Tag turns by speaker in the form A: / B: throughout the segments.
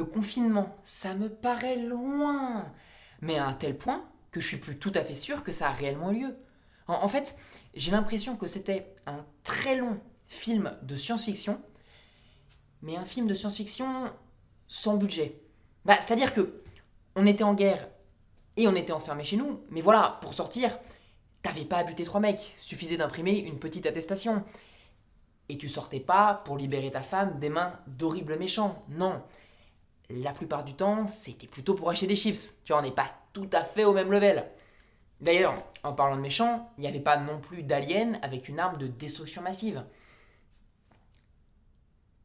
A: Le confinement, ça me paraît loin. Mais à un tel point que je suis plus tout à fait sûr que ça a réellement eu lieu. En fait, j'ai l'impression que c'était un très long film de science-fiction, mais un film de science-fiction sans budget. C'est-à-dire que on était en guerre et on était enfermés chez nous, mais voilà, pour sortir, t'avais pas à buter trois mecs, suffisait d'imprimer une petite attestation. Et tu sortais pas pour libérer ta femme des mains d'horribles méchants, non. La plupart du temps, c'était plutôt pour acheter des chips. Tu vois, on n'est pas tout à fait au même level. D'ailleurs, en parlant de méchants, il n'y avait pas non plus d'aliens avec une arme de destruction massive.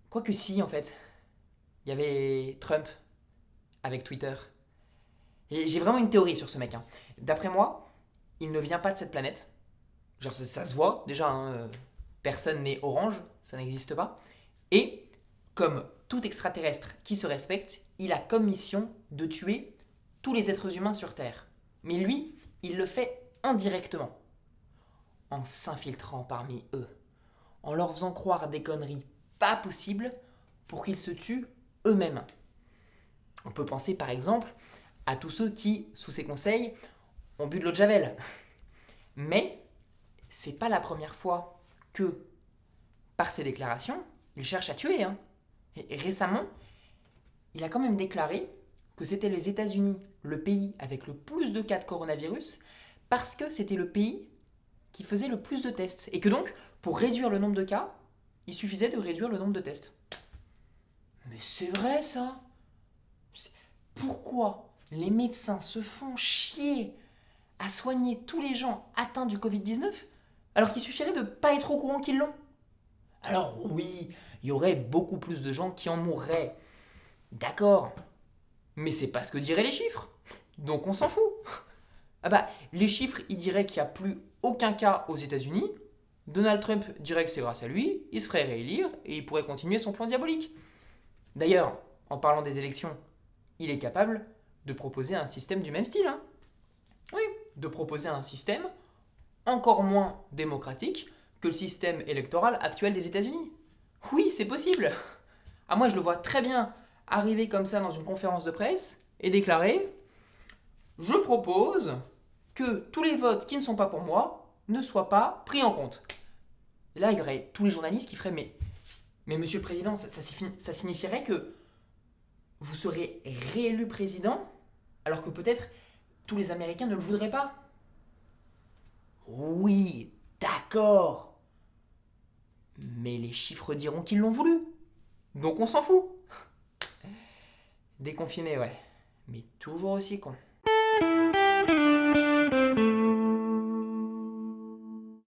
A: Quoique si, en fait. Il y avait Trump avec Twitter. Et j'ai vraiment une théorie sur ce mec, hein. D'après moi, il ne vient pas de cette planète. Genre, ça se voit déjà, hein, personne n'est orange, ça n'existe pas. Et, comme tout extraterrestre qui se respecte, il a comme mission de tuer tous les êtres humains sur Terre. Mais lui, il le fait indirectement, en s'infiltrant parmi eux, en leur faisant croire des conneries pas possibles pour qu'ils se tuent eux-mêmes. On peut penser par exemple à tous ceux qui, sous ses conseils, ont bu de l'eau de Javel. Mais c'est pas la première fois que, par ses déclarations, il cherche à tuer, hein. Et récemment, il a quand même déclaré que c'était les États-Unis le pays avec le plus de cas de coronavirus parce que c'était le pays qui faisait le plus de tests. Et que donc, pour réduire le nombre de cas, il suffisait de réduire le nombre de tests. Mais c'est vrai ça. Pourquoi les médecins se font chier à soigner tous les gens atteints du Covid-19 alors qu'il suffirait de ne pas être au courant qu'ils l'ont? Alors oui, il y aurait beaucoup plus de gens qui en mourraient. D'accord. Mais c'est pas ce que diraient les chiffres. Donc on s'en fout. Ah bah, les chiffres, ils diraient qu'il n'y a plus aucun cas aux États-Unis. Donald Trump dirait que c'est grâce à lui, il se ferait réélire et il pourrait continuer son plan diabolique. D'ailleurs, en parlant des élections, il est capable de proposer un système du même style, hein. Oui, de proposer un système encore moins démocratique que le système électoral actuel des États-Unis. Oui, c'est possible. Ah, moi, je le vois très bien arriver comme ça dans une conférence de presse et déclarer: je propose que tous les votes qui ne sont pas pour moi ne soient pas pris en compte. Et là, il y aurait tous les journalistes qui feraient: mais monsieur le président, ça signifierait que vous serez réélu président alors que peut-être tous les Américains ne le voudraient pas. Oui, d'accord. Mais les chiffres diront qu'ils l'ont voulu. Donc on s'en fout. Déconfiné, ouais. Mais toujours aussi con.